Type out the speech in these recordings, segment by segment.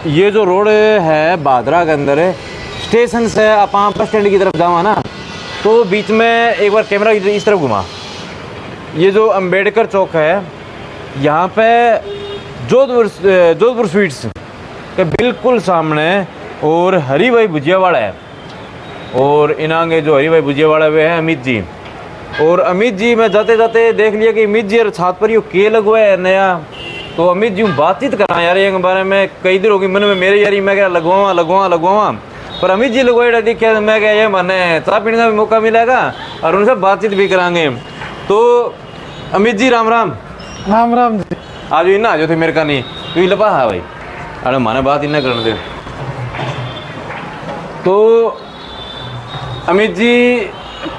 ये जो रोड है बादरा के अंदर स्टेशन से आप बस स्टैंड की तरफ जावा ना, तो बीच में एक बार कैमरा इस तरफ घुमा। ये जो अंबेडकर चौक है, यहाँ पे जोधपुर स्वीट्स के बिल्कुल सामने और हरी भाई भुजिया वाला है। और इनांगे जो हरी भाई भुजिया वाला वे है अमित जी। और अमित जी मैं जाते जाते देख लिया कि अमित जी और छात पर यो के लगवा है नया। तो अमित जी बातचीत करा यार ये बारे में कई देर होगी मन में मेरे यारी, मैं क्या लगवावा पर अमित जी लगवाई देखा, मैं क्या ये मैंने चाय पीने का भी मौका मिलेगा और उनसे बातचीत भी कराएंगे। तो अमित जी राम राम। राम राम जी। आज इन्ना आ जाओ थे मेरे का नहीं तू ही लपा है भाई, अरे माने बात इन्ना करने दे। तो अमित जी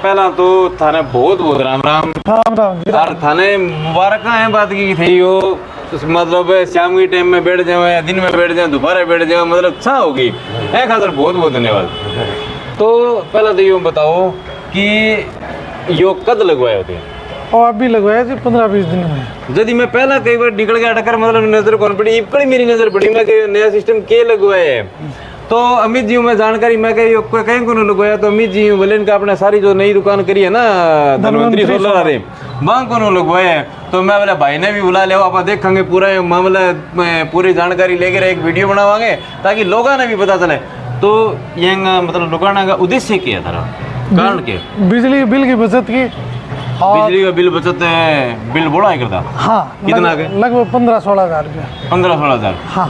पहला तो थाने बहुत बहुत राम राम। राम राम जी। और थाने मुबारक है बात की थी वो, मतलब शाम के टाइम में बैठ जाए, दिन में बैठ जाए, दोपहर बैठ जाए, मतलब अच्छा होगी है खातर बहुत बहुत धन्यवाद। तो पहला तो यो बताओ कि यो कद लगवाए होते और अभी लगवाया जी 15-20 दिन में। यदि मैं पहला कई बार निकल गया टक्कर, मतलब नजर कौन पड़ी इकड़ी मेरी नजर पड़ी, मैं नया सिस्टम के लगवाए है। तो अमित जी मैं जानकारी मैं कहीं को लगवाया, तो अमित जी बोले इनका अपने सारी जो नई दुकान करी है ना धनवंतरी सोलर वाले वहाँ को लगवाया है। तो मैं बोला भाई ने भी बुला लिया, आप देखेंगे पूरा मामला, पूरी जानकारी लेकर एक वीडियो बनावांगे ताकि लोगों ने भी पता चले। तो ये मतलब लुकाना का उद्देश्य क्या था, कारण के बिजली बिल की बचत की। बिजली का बिल बचत है, बिल बड़ा ही करता। हाँ कितना के लगभग 15-16 हज़ार रुपया। 15-16 हज़ार। हाँ।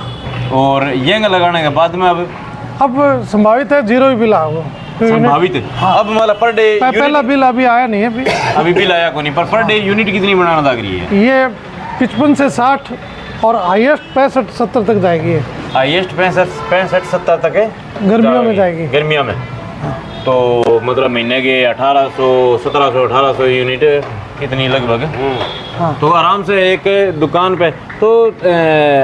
और ये लगाने के बाद में अब संभावित है जीरो ही बिल आओ संभावित है। हाँ। अब मतलब पर डे पहला बिल अभी आया नहीं है अभी बिल आया को नहीं, पर डे यूनिट कितनी बनाना लग रही है? ये 55 से 60 और हाईएस्ट 65-70 तक जाएगी। हाईएस्ट 65-70 तक है गर्मियों में जाएगी। गर्मियों में तो मतलब महीने के 1700-1800 यूनिट इतनी लगभग। हाँ। तो आराम से एक दुकान पे। तो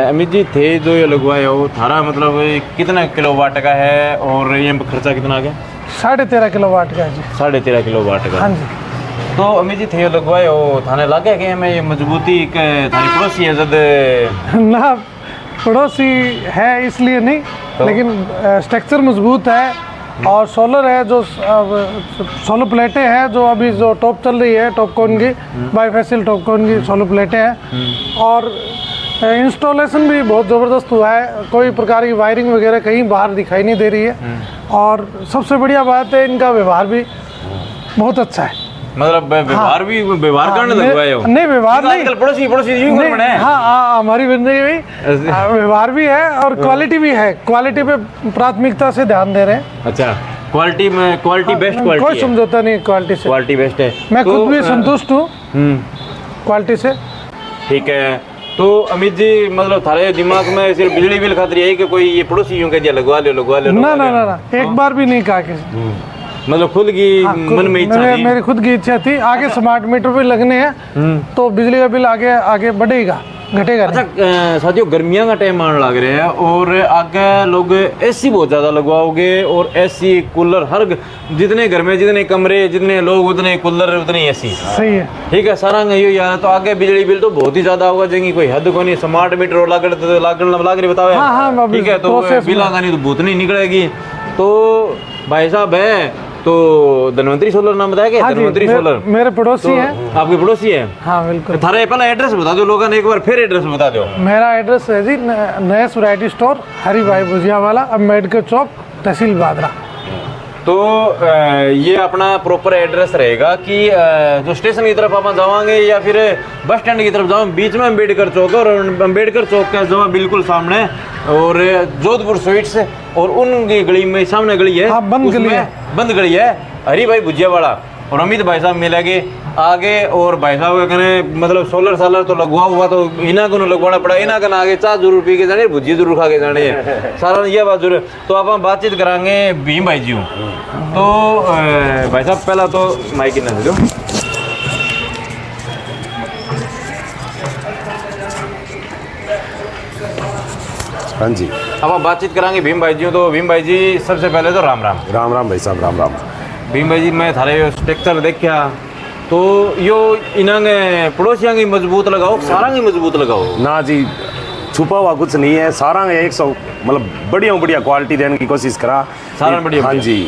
अमित जी थे जो ये लगवाए हो थारा मतलब कितना किलोवाट का है और ये खर्चा कितना आ गया? 13.5 किलोवाट का है जी। 13.5 किलोवाट का। हाँ जी। तो अमित जी थे ये लगवाए हो थाने लगे कि मैं ये मजबूती के थारी पड़ोसी है जद ना पड़ोसी है इसलिए नहीं तो? लेकिन स्ट्रक्चर मजबूत है और सोलर है, जो सोलर प्लेटें हैं जो अभी जो टॉप चल रही है टॉपकॉन की, बाईफेसियल टॉपकॉन की सोलर प्लेटें हैं। और इंस्टॉलेशन भी बहुत ज़बरदस्त हुआ है, कोई प्रकार की वायरिंग वगैरह कहीं बाहर दिखाई नहीं दे रही है। और सबसे बढ़िया बात है इनका व्यवहार भी बहुत अच्छा है। मतलब व्यवहार भी व्यवहार करने लगवाए हो? नहीं व्यवहार नहीं, पड़ोसी यूं करना है। हाँ हमारी बंदगी भी व्यवहार भी है और क्वालिटी भी है। क्वालिटी पे प्राथमिकता से ध्यान दे रहे हैं। अच्छा क्वालिटी में क्वालिटी बेस्ट क्वालिटी कोई समझौता नहीं क्वालिटी से, क्वालिटी बेस्ट है। मैं खुद भी संतुष्ट हूँ क्वालिटी से। ठीक है। तो अमित जी मतलब थारे दिमाग में सिर्फ बिजली बिल खातिर यही कि कोई ये पड़ोसी यूं कह दिया लगवा लो ना एक बार भी नहीं कहा किसी, मतलब खुद की मन में इच्छा थी। मेरी खुद की इच्छा थी। आगे स्मार्ट मीटर भी लगने हैं तो बिजली का बिल आगे बढ़ेगा घटेगा। अच्छा साथियों गर्मियां का टाइम आने लग रहे हैं और आगे लोग एसी बहुत ज़्यादा लगवाओगे और एसी कूलर हर जितने घर में जितने कमरे जितने लोग उतने कूलर उतने एसी। सही है। ठीक है सारा यही यार। तो आगे बिजली बिल तो बहुत ही ज़्यादा होगा जाएंगी, कोई हद को नहीं। स्मार्ट मीटर लागड़ बताओ। हाँ, ठीक है। तो बिल आगा नहीं तो भूत नहीं निकलेगी। तो भाई साहब है तो धनवंतरी सोलर नाम बताया क्या? धनवंतरी सोलर मेरे पड़ोसी हैं। आपके पड़ोसी है? हाँ बिल्कुल। थारा पहला एड्रेस बता दो लोगों ने, एक बार फिर एड्रेस बता दो। मेरा एड्रेस है जी नयस वैरायटी स्टोर हरी भाई भुजिया वाला, अम्बेडकर चौक, तहसील बादरा। तो ये अपना प्रॉपर एड्रेस रहेगा कि जो स्टेशन की तरफ आप जावांगे या फिर बस स्टैंड की तरफ जाओ, बीच में अम्बेडकर चौक है और अम्बेडकर चौक का जो बिल्कुल सामने और जोधपुर स्वीट्स और उनकी गली में सामने गली है। हाँ, बंद गली है हरी भाई भुजिया वाला। और अमित भाई साहब मिलेंगे आगे। और भाई साहब कहने मतलब सोलर सालर तो लगवा हुआ तो इना को लगवाना पड़ा, इना का आगे चाय जरूर पी के जाने, भुजिया जरूर खा के जाने है सारा ये बात जरूर। तो आप हम बातचीत कराएंगे भीम भाई जी हूँ। तो भाई साहब पहला तो माइक ना दो। हाँ जी अब हम बातचीत कराएंगे भीम भाई जी। तो भीम भाई जी सबसे पहले तो राम राम। राम राम भाई साहब राम राम। भीम भाई जी मैं थारे स्ट्रक्चर देखा तो यो इन्हें पड़ोसियां की मजबूत लगाओ सारा की मजबूत लगाओ ना जी छुपा हुआ कुछ नहीं है, सारा 100 मतलब बढ़िया क्वालिटी देने की कोशिश करा सारा बढ़िया हाँ जी।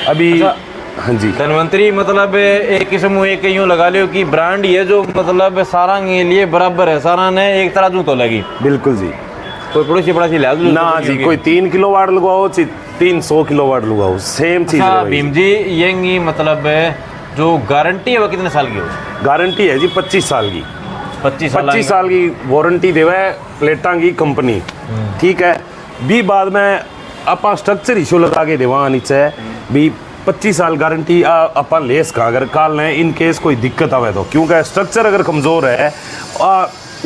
अभी हाँ जी धनवंतरी मतलब एक किस्म एक यूं लगा लियो कि ब्रांड ये जो मतलब सारा के लिए बराबर है, सारा ने एक तराजू तो लगी। बिल्कुल जी, कोई पड़ोसी लिहाज ना जी कोई 3 किलोवाट लगवाओ 300 किलोवाट लगवाओ, सेम चीज है भाई। भीम जी ये मतलब जो गारंटी है वो कितने साल की हो? गारंटी है जी 25 साल की। 25 साल की वारंटी देवे प्लेटा की कंपनी, ठीक है। भी बाद में आप स्ट्रक्चर इशू लगा के देवा नीचे भी 25 साल गारंटी आप ले सका अगर काल ने इन केस कोई दिक्कत आवे तो, क्योंकि स्ट्रक्चर अगर कमज़ोर है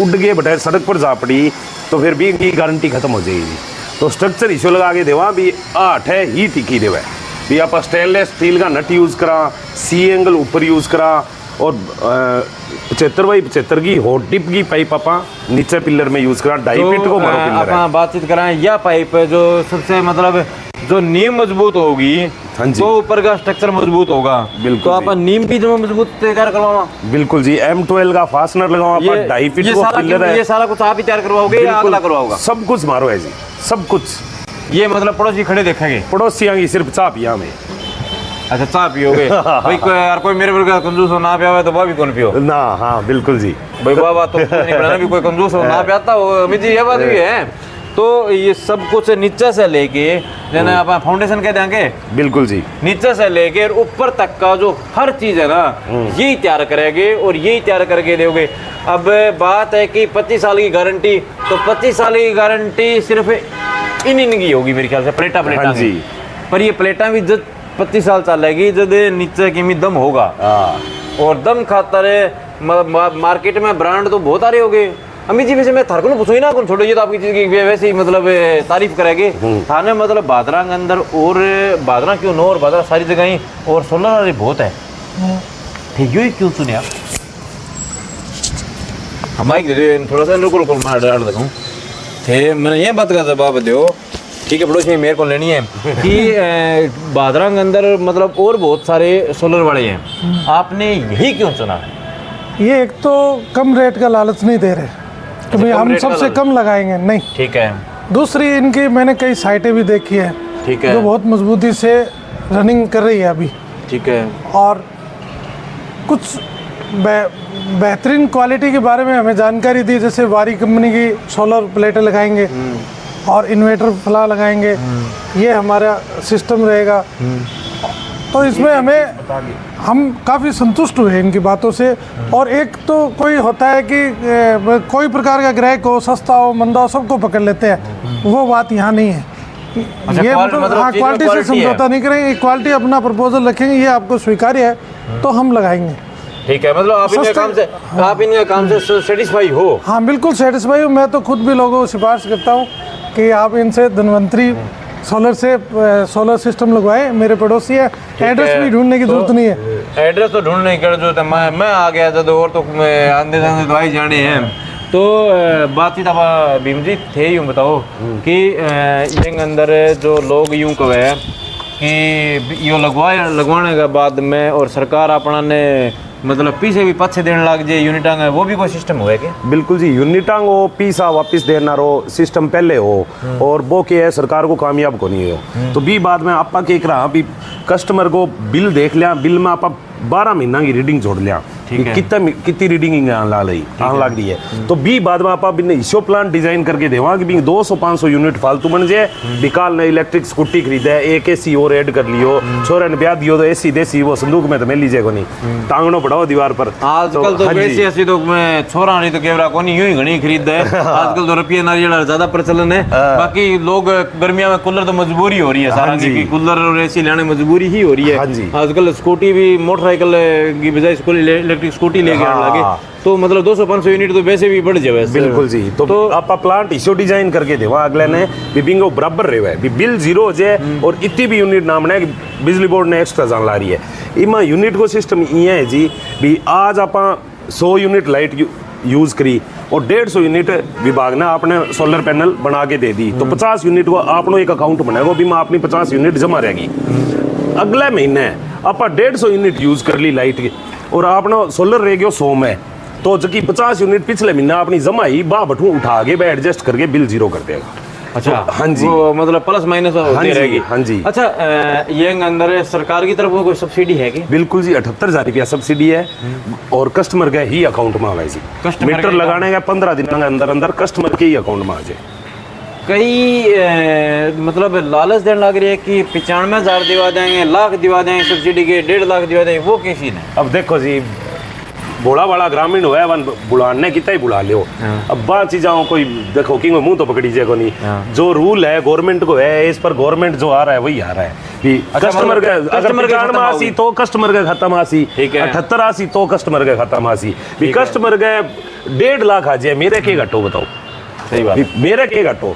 उड़ गए बटे सड़क पर जा पड़ी तो फिर भी इनकी गारंटी खत्म हो जाएगी। तो स्ट्रक्चर इशू लगा के देवा भी 8 है ही टिकी देवे भी आप स्टेनलेस स्टील का नट यूज़ करा, सी एंगल ऊपर यूज़ करा और 75x75 की हॉट टिप की पाइप आप नीचे पिलर में यूज़ करा, डाई पिट को मारो पिलर है। आप बातचीत कराएं या पाइप जो सबसे मतलब जो नींव मजबूत होगी हाँ जी, तो ऊपर का स्ट्रक्चर मजबूत होगा। बिल्कुल तो आप नींव भी जो मजबूत तैयार करवावा। बिल्कुल जी, M12 का फास्टनर लगाओ आप, डाई पिट को पिलर है। ये सारा कुछ आप ही तैयार करवाओगे या अगला करवाओगा? सब कुछ मारो है जी, सब कुछ। ये मतलब पड़ोसी खड़े देखेंगे? पड़ोसियों की सिर्फ चाह पिया में। अच्छा चाह पियोगे भाई? कोई मेरे पर कंजूस हो ना पिया तो वह भी कौन पियो ना। हाँ बिल्कुल जी भाई, वाह तो नहीं बनाना भी कोई कंजूस हो ना पियाता हो। अमित जी ये बात भी है। तो ये सब कुछ नीचे से लेके जैसे आप फाउंडेशन कह देंगे, बिल्कुल जी, नीचे से लेके ऊपर तक का जो हर चीज है ना यही तैयार करेंगे और यही तैयार करके दोगे। अब बात है कि 25 साल की गारंटी, तो 25 साल की गारंटी सिर्फ इनकी होगी मेरे ख्याल से, प्लेटा हाँ जी। पर ये प्लेटा भी जब 25 साल चलेगी जब नीचे की दम होगा। और दम खातर मार्केट में ब्रांड तो बहुत आ रहे होंगे। अमित जी वैसे मैं थार को पूछूँ ही ना कौन छोड़ो, ये तो आपकी चीज़ की वैसे ही मतलब तारीफ करेंगे थाने मतलब बादरा के अंदर, और बादरा क्यों नो और बादरा सारी जगह ही और सोलर वाले बहुत है। ठीक है क्यों सुने आप हमारी थोड़ा सा रुको रुको मैं डाल दूँ थे, मैंने ये बात का जवाब दो। ठीक है पड़ोसी मेरे को लेनी है कि बादरा के अंदर मतलब और बहुत सारे सोलर वाले हैं, आपने यही क्यों चुना? ये एक तो कम रेट का लालच नहीं दे रहे कि भाई हम सबसे कम लगाएंगे, नहीं। ठीक है। दूसरी इनकी मैंने कई साइटें भी देखी है, ठीक है, जो बहुत मजबूती से रनिंग कर रही है अभी। ठीक है। और कुछ बेहतरीन क्वालिटी के बारे में हमें जानकारी दी, जैसे वारी कंपनी की सोलर प्लेटें लगाएंगे और इन्वर्टर फ्ला लगाएंगे, ये हमारा सिस्टम रहेगा। तो इसमें हम काफ़ी संतुष्ट हुए इनकी बातों से। और एक तो कोई होता है कि कोई प्रकार का ग्राहक हो, सस्ता हो मंदा हो, सबको पकड़ लेते हैं, वो बात यहाँ नहीं है। ये मतलब हाँ क्वालिटी से समझौता नहीं करेंगे, क्वालिटी अपना प्रपोजल रखेंगे, ये आपको स्वीकार्य है तो हम लगाएंगे। ठीक है, मतलब आप इनके काम से सेटिस्फाई हो? हाँ बिल्कुल सेटिस्फाई हूँ। मैं तो खुद भी लोगों को सिफारिश करता हूँ कि आप इनसे धनवंतरी सोलर से सोलर सिस्टम लगवाए। मेरे पड़ोसी है, एड्रेस भी ढूंढने की जरूरत नहीं है। एड्रेस तो ढूंढने की जरूरत है, मैं आ गया था तो और तो आंधे जाने दवाई जाने हैं। तो बातचीत आप भीम जी थे यूँ बताओ कि ये अंदर जो लोग यूँ कहे कि यो लगवाने के बाद में और सरकार अपना ने मतलब पीछे भी पाछे देने लग जाए यूनिटांग, वो भी कोई सिस्टम हुआ क्या? बिल्कुल जी, यूनिटांग हो पीसा वापस देना रो सिस्टम पहले हो और वो क्या है सरकार को कामयाब को नहीं हो। तो भी बाद में आपा के रहा अभी कस्टमर को बिल देख लिया, बिल में आप 12 महीना की रीडिंग जोड़ लिया, कितनी रीडिंग लग रही है। तो भी बाद में आप इशो प्लान डिजाइन करके देवा कि 200-500 यूनिट फालतू बन जाए, निकाल ने इलेक्ट्रिक स्कूटी खरीदे, एक एसी और ऐड कर लियो, छोरे ने ब्याह दियो तो एसी देसी वो संदूक में तो मैं लीजिएगा नहीं, टांगनो पड़ाओ दीवार पर। आजकल तो ऐसी तो मैं छोरा नहीं तो केवरा को नहीं यूं ही घनी खरीद है। आजकल तो रुपये नारियल ज्यादा प्रचलन है। बाकी लोग गर्मियों में कूलर तो मजबूरी हो रही है सारा की, कूलर और एसी लेने मजबूरी ही हो रही है। आजकल स्कूटी भी मोटरसाइकिल की बजाय इलेक्ट्रिक स्कूटी लेके आने लगे, तो मतलब 200-500 यूनिट तो वैसे भी बढ़ जाए। बिल्कुल जी, तो आप प्लांट इशो डिजाइन करके देवा अगले ने बिबिंगो बराबर रहे बिल जीरो हो जाए और इतनी भी यूनिट नामना है बिजली बोर्ड ने एक्स्ट्रा जान ला रही है। इमा यूनिट को सिस्टम ये है जी भी आज आप 100 यूनिट लाइट यूज करी और 150 यूनिट विभाग ने आपने सोलर पैनल बना के दे दी, तो 50 यूनिट को आपने एक अकाउंट बनाएगा भी अपनी 50 यूनिट जमा रहेगी। अगले महीने आप 150 यूनिट यूज कर ली लाइट की और आपने सोलर रह गया 100 में, तो जबकि 50 यूनिट पिछले महीना अपनी जमाई बा बठू उठा के बे एडजस्ट करके बिल जीरो कर देगा। अच्छा तो, हाँ जी, वो मतलब प्लस माइनस होती जी, रहेगी। हाँ जी। अच्छा ये अंदर सरकार की तरफ को कोई सब्सिडी है क्या? बिल्कुल जी, 78,000 रुपया सब्सिडी है और कस्टमर के ही अकाउंट में आवे जी। कस्टमर मीटर के लगाने का 15 दिन के अंदर अंदर कस्टमर के ही अकाउंट में आ जाए। कई मतलब लालच देने लग रही है कि 95,000 दिवा देंगे, लाख दिवा देंगे सब्सिडी के, 1.5 लाख दिवा देंगे, वो कैसी है? अब देखो जी, बोला वाला ग्रामीण हुआ वन बुलाने कितना ही बुला लियो। अब बात चीज़ों कोई देखो कि मुंह तो पकड़ी जाए को नहीं। जो रूल है गवर्नमेंट को है, इस पर गवर्नमेंट जो आ रहा है वही आ रहा है कि कस्टमर के अगर 95 आसी तो कस्टमर के खाता में आसी, 78 आसी तो कस्टमर के खाता में आसी। भी कस्टमर के 1.5 लाख आ जाए, मेरे के घटो बताओ? सही बात। मेरे के घटो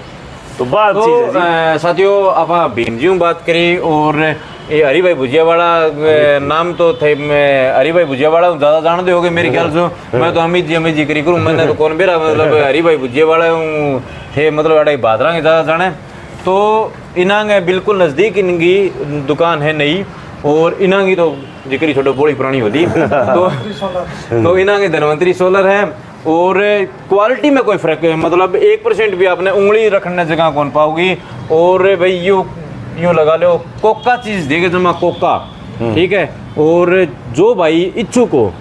तो बात तो चीज़ है। साथियों आप भीम जी बात करी और ये हरी भाई भुजियावाड़ा नाम तो थे, मैं हरी भाई भुजियावाड़ा ज़्यादा जानते होगे मेरे ख्याल से। मैं तो अमित जी करी करूँ, मैंने तो कौन बेरा मतलब हरी भाई भुजियावाड़ा थे मतलब अड़ाई बादरा के ज़्यादा जाने। तो इनांग बिल्कुल नज़दीक इनकी दुकान है नई और इनांगी तो जिक्री छोटो बड़ी पुरानी होती तो इनांगे धनवंतरी सोलर है और क्वालिटी में कोई फर्क है मतलब 1% भी आपने उंगली रखने जगह कौन पाओगी। और भाई यूँ लगा लो कोका चीज़ देखे जमा कोका, ठीक है। और जो भाई इच्छुक हो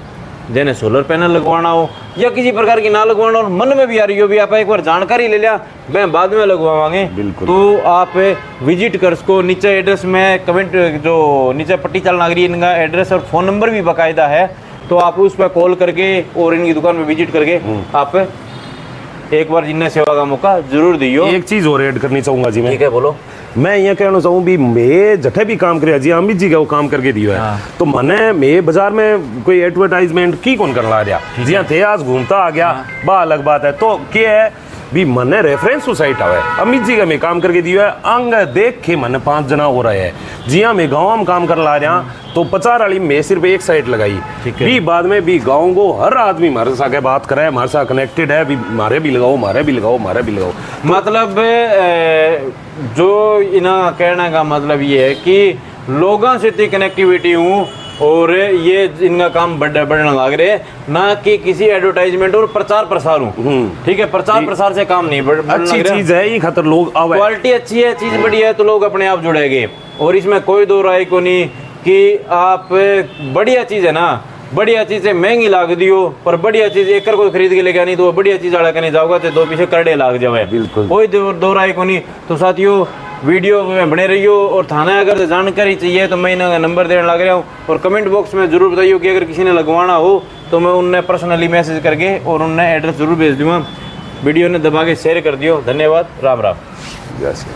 जिन्हें सोलर पैनल लगवाना हो या किसी प्रकार की ना लगवाना हो, मन में भी आ रही हो भी आप एक बार जानकारी ले लिया मैं बाद में लगवाएंगे, तो आप विजिट कर सको। नीचे एड्रेस में कमेंट जो नीचे पट्टी चल लग रही है, इनका एड्रेस और फ़ोन नंबर भी बाकायदा है, तो आप उस पर कॉल करके और इनकी दुकान में विजिट करके आप एक बार जिन्हें सेवा का मौका जरूर दियो। एक चीज़ और ऐड करनी चाहूँगा जी मैं। ठीक है बोलो। मैं ये कहना चाहूँ भी मैं जठे भी काम करे जी अमित जी का वो काम करके दियो है। हाँ। तो मने मैं बाजार में कोई एडवर्टाइजमेंट की कौन करना रहा जी थे आज घूमता आ गया बा अलग बात है। तो क्या है भी मने रेफरेंस सोसाइटी आवे अमित जी का मैं काम करके दियो है अंग देख के मन 5 जना हो रहे हैं जी हाँ। मैं गाँव में काम कर ला रहा तो 50 वाली मैं सिर्फ एक साइड लगाई भी बाद में भी गाँव को हर आदमी हमारे साथ बात करे, हमारे साथ कनेक्टेड है भी मारे भी लगाओ मारे भी लगाओ मारे भी लगाओ। मतलब जो इना कहने का मतलब ये है कि लोगों से इतनी कनेक्टिविटी हूँ और ये इनका काम बढ़ने लग रहे हैं, ना कि किसी एडवर्टाइजमेंट और प्रचार प्रसार हूँ। ठीक है, प्रचार प्रसार से काम नहीं अच्छी चीज है ये खतर लोग आवे, क्वालिटी अच्छी है, चीज बढ़िया है तो लोग अपने आप जुड़ेंगे। और इसमें कोई दो राय को नहीं कि आप बढ़िया चीज है ना, बढ़िया चीज है महंगी लाग दियो पर बढ़िया चीज एक को खरीद के लेके नहीं तो बढ़िया चीज आड़ा करने जाओगा तो 2 पीछे करड़े लाग जावे। बिल्कुल कोई दो राय को नहीं। तो साथियों वीडियो में बने रहियो और थाना अगर जानकारी चाहिए तो मैं इनका नंबर देने लग रहा हूँ और कमेंट बॉक्स में जरूर बताइए कि अगर किसी ने लगवाना हो तो मैं उन्हें पर्सनली मैसेज करके और उन्हें एड्रेस जरूर भेज दूँगा। वीडियो ने दबा के शेयर कर दियो। धन्यवाद, राम राम। यस।